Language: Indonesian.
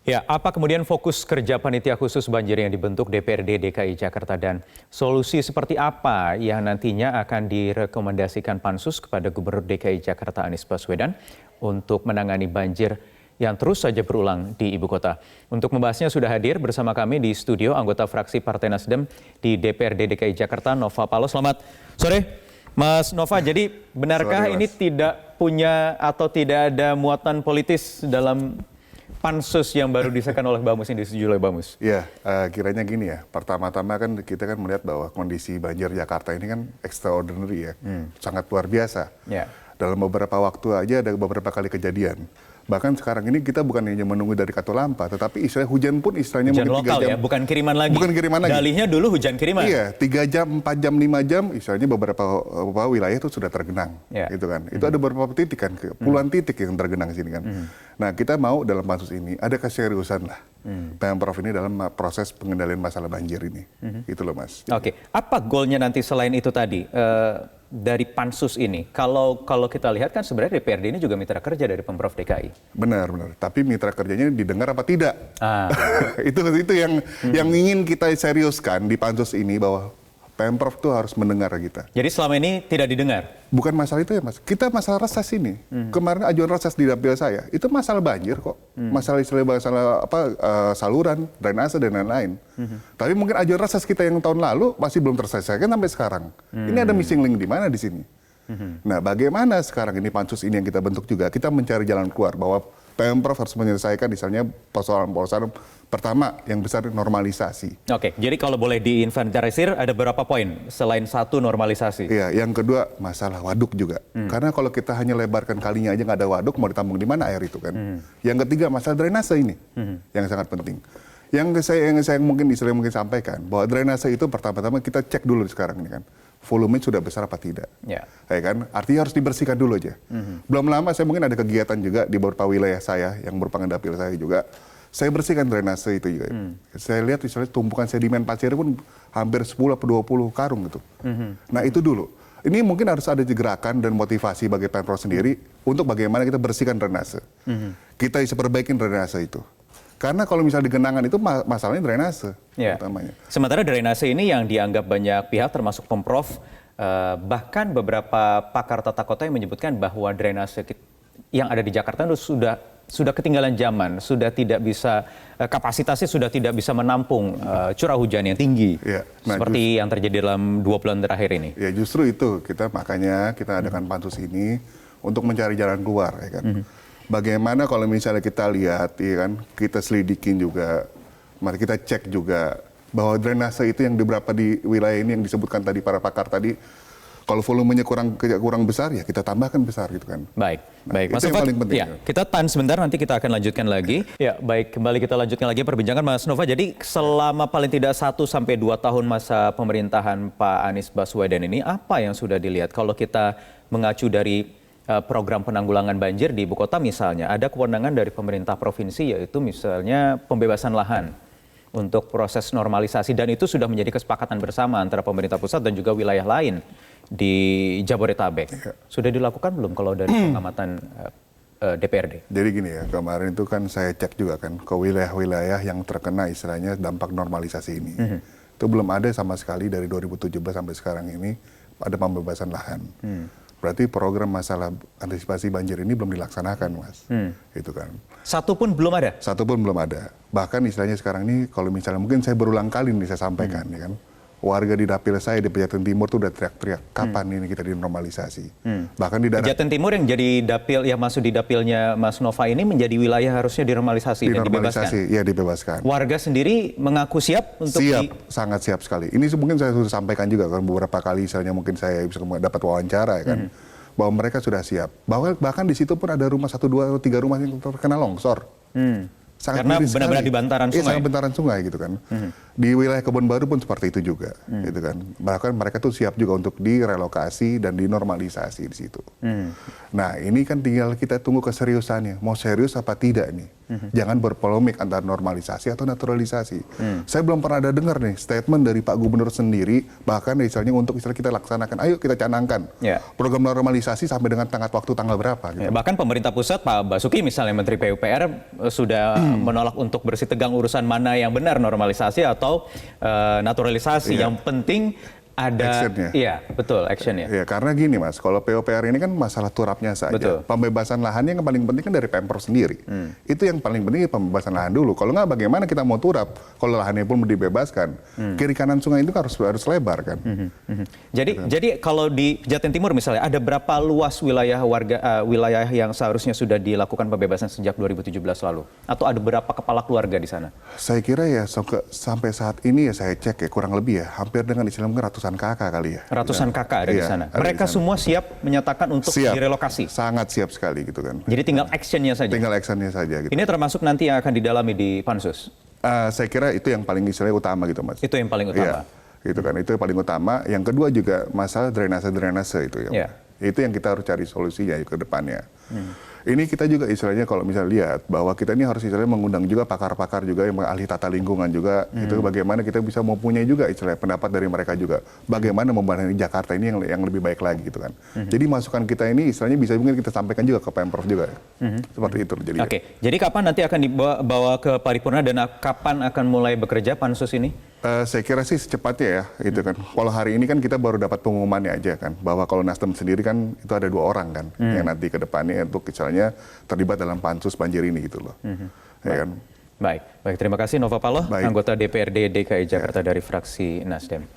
Ya, apa kemudian fokus kerja panitia khusus banjir yang dibentuk DPRD DKI Jakarta dan solusi seperti apa yang nantinya akan direkomendasikan Pansus kepada Gubernur DKI Jakarta Anies Baswedan untuk menangani banjir yang terus saja berulang di ibu kota. Untuk membahasnya sudah hadir bersama kami di studio anggota fraksi Partai Nasdem di DPRD DKI Jakarta, Nova Palo. Selamat sore, Mas Nova. Jadi benarkah ini tidak punya atau tidak ada muatan politis dalam Pansus yang baru disahkan oleh Bamus ini, disetujui oleh Bamus? Iya, kiranya gini ya. Pertama-tama kan kita kan melihat bahwa kondisi banjir Jakarta ini kan extraordinary ya, sangat luar biasa. Ya. Dalam beberapa waktu aja ada beberapa kali kejadian. Bahkan sekarang ini kita bukan hanya menunggu dari Katulampa, tetapi istilah hujan pun istilahnya Hujan mungkin 3 lokal jam. ya, bukan kiriman lagi. Bukan kiriman lagi. Dalihnya dulu hujan kiriman. Iya, 3 jam, 4 jam, 5 jam, istilahnya beberapa wilayah itu sudah tergenang, Ya. gitu kan. Itu ada beberapa titik kan, puluhan titik yang tergenang di sini kan. Nah, kita mau dalam pansus ini ada keseriusan lah, Pemprov ini dalam proses pengendalian masalah banjir ini, gitu loh Mas. Oke, apa goalnya nanti selain itu tadi dari Pansus ini? Kalau kita lihat kan sebenarnya DPRD ini juga mitra kerja dari Pemprov DKI. Benar. Tapi mitra kerjanya didengar apa tidak? Ah. itu yang ingin kita seriuskan di pansus ini, bahwa Pemprov tuh harus mendengar kita. Jadi selama ini tidak didengar? Bukan masalah itu ya Mas. Kita masalah reses ini. Kemarin ajuan reses di dapil saya itu masalah banjir kok. Masalah saluran, drainase dan lain-lain. Tapi mungkin ajuan reses kita yang tahun lalu masih belum terselesaikan sampai sekarang. Ini ada missing link di mana di sini? Nah, bagaimana sekarang ini pansus ini yang kita bentuk juga, kita mencari jalan keluar bahwa Pemprov harus menyelesaikan misalnya persoalan-persoalan pertama yang besar, normalisasi. Oke, jadi kalau boleh diinventarisir ada berapa poin selain satu normalisasi? Iya, yang kedua masalah waduk juga. Karena kalau kita hanya lebarkan kalinya aja nggak ada waduk, mau ditampung di mana air itu kan. Yang ketiga masalah drainase ini yang sangat penting. Yang saya mungkin sampaikan bahwa drainase itu pertama-tama kita cek dulu sekarang ini kan. Volume sudah besar apa tidak, ya kan? Artinya harus dibersihkan dulu aja. Belum lama saya mungkin ada kegiatan juga di beberapa wilayah saya yang merupakan dapil saya juga. Saya bersihkan drainase itu juga. Saya lihat misalnya tumpukan sedimen pasir pun hampir 10 atau 20 karung gitu. Nah itu dulu. Ini mungkin harus ada gerakan dan motivasi bagi Pemprov sendiri untuk bagaimana kita bersihkan drainase. Kita bisa perbaikin drainase itu. Karena kalau misalnya di genangan itu masalahnya drainase utamanya. Sementara drainase ini yang dianggap banyak pihak termasuk Pemprov, bahkan beberapa pakar tata kota yang menyebutkan bahwa drainase yang ada di Jakarta itu sudah ketinggalan zaman, sudah tidak bisa, kapasitasnya sudah tidak bisa menampung curah hujan yang tinggi, seperti yang terjadi dalam 2 bulan terakhir ini. Ya justru itu, makanya kita adakan pansus ini untuk mencari jalan keluar, ya kan. Bagaimana kalau misalnya kita lihat, ya kan, kita selidikin juga, mari kita cek juga bahwa drainase itu yang di beberapa di wilayah ini yang disebutkan tadi para pakar tadi, kalau volumenya kurang besar ya kita tambahkan besar gitu kan. Baik, baik. Mas Nova, paling penting. Ya, kita tahan sebentar, nanti kita akan lanjutkan lagi. Ya, baik, kembali kita lanjutkan lagi perbincangan Mas Nova. Jadi selama paling tidak 1 sampai 2 tahun masa pemerintahan Pak Anies Baswedan ini, apa yang sudah dilihat? Kalau kita mengacu dari program penanggulangan banjir di ibu kota misalnya, ada kewenangan dari pemerintah provinsi yaitu misalnya pembebasan lahan untuk proses normalisasi, dan itu sudah menjadi kesepakatan bersama antara pemerintah pusat dan juga wilayah lain di Jabodetabek. Sudah dilakukan belum kalau dari pengamatan DPRD? Jadi gini ya, kemarin itu kan saya cek juga kan ke wilayah-wilayah yang terkena istilahnya dampak normalisasi ini. Itu belum ada sama sekali dari 2017 sampai sekarang ini ada pembebasan lahan. Berarti program masalah antisipasi banjir ini belum dilaksanakan, Mas. Gitu kan. Satu pun belum ada? Satu pun belum ada. Bahkan istilahnya sekarang ini, kalau misalnya mungkin saya berulang kali ini saya sampaikan, ya kan. Warga di dapil saya di Pejaten Timur tuh udah teriak-teriak, kapan ini kita dinormalisasi. Bahkan di daerah Pejaten Timur yang jadi dapil, yang masuk di dapilnya Mas Nova ini menjadi wilayah harusnya dinormalisasi dan dibebaskan? Iya, dibebaskan. Warga sendiri mengaku siap untuk sangat siap sekali. Ini mungkin saya sudah sampaikan juga kan beberapa kali, misalnya mungkin saya bisa dapat wawancara ya kan, bahwa mereka sudah siap. Bahkan di situ pun ada rumah 1, 2, atau 3 rumah yang terkena longsor. Karena benar-benar di bantaran sungai. Sangat bantaran sungai gitu kan. Di wilayah Kebon Baru pun seperti itu juga, gitu kan. Bahkan mereka tuh siap juga untuk direlokasi dan dinormalisasi di situ. Nah, ini kan tinggal kita tunggu keseriusannya. Mau serius apa tidak nih? Jangan berpolemik antara normalisasi atau naturalisasi. Saya belum pernah ada dengar nih statement dari Pak Gubernur sendiri, bahkan misalnya untuk istilah kita laksanakan, ayo kita canangkan program normalisasi sampai dengan waktu tanggal berapa. Gitu. Bahkan pemerintah pusat, Pak Basuki misalnya Menteri PUPR sudah menolak untuk bersitegang urusan mana yang benar, normalisasi atau naturalisasi. Yang penting ada actionnya. Iya, betul, actionnya. Ya, karena gini Mas, kalau PUPR ini kan masalah turapnya saja. Betul. Pembebasan lahannya yang paling penting kan dari Pemprov sendiri. Itu yang paling penting pembebasan lahan dulu. Kalau nggak bagaimana kita mau turap kalau lahannya pun dibebaskan. Kiri kanan sungai itu harus lebar kan. Jadi kalau di Jatim Timur misalnya ada berapa luas wilayah yang seharusnya sudah dilakukan pembebasan sejak 2017 lalu? Atau ada berapa kepala keluarga di sana? Saya kira ya sampai saat ini ya saya cek ya kurang lebih ya hampir dengan istilah mungkin ratusan kakak kali ya. Ratusan kakak ada di sana. Mereka semua siap menyatakan untuk direlokasi. Sangat siap sekali gitu kan. Jadi tinggal actionnya saja. Tinggal actionnya saja. Gitu. Ini termasuk nanti yang akan didalami di Pansus. Saya kira itu yang paling istilahnya utama gitu Mas. Itu yang paling utama. Iya, gitu kan. Itu yang paling utama. Yang kedua juga masalah drainase itu ya. Itu yang kita harus cari solusinya ke depannya. Ini kita juga istilahnya kalau misalnya lihat bahwa kita ini harus istilahnya mengundang juga pakar-pakar juga yang ahli tata lingkungan juga itu bagaimana kita bisa mempunyai juga istilahnya pendapat dari mereka juga bagaimana membangun Jakarta ini yang lebih baik lagi gitu kan. Jadi masukan kita ini istilahnya bisa mungkin kita sampaikan juga ke Pemprov juga. Seperti itu jadi. Oke. Jadi kapan nanti akan dibawa ke paripurna dan kapan akan mulai bekerja pansus ini? Saya kira sih secepatnya ya, gitu kan. Kalau hari ini kan kita baru dapat pengumumannya aja kan, bahwa kalau Nasdem sendiri kan itu ada 2 orang kan, yang nanti ke depannya untuk misalnya terlibat dalam pansus banjir ini gitu loh. Ya kan? Baik. Terima kasih Nova Paloh, anggota DPRD DKI Jakarta dari fraksi Nasdem.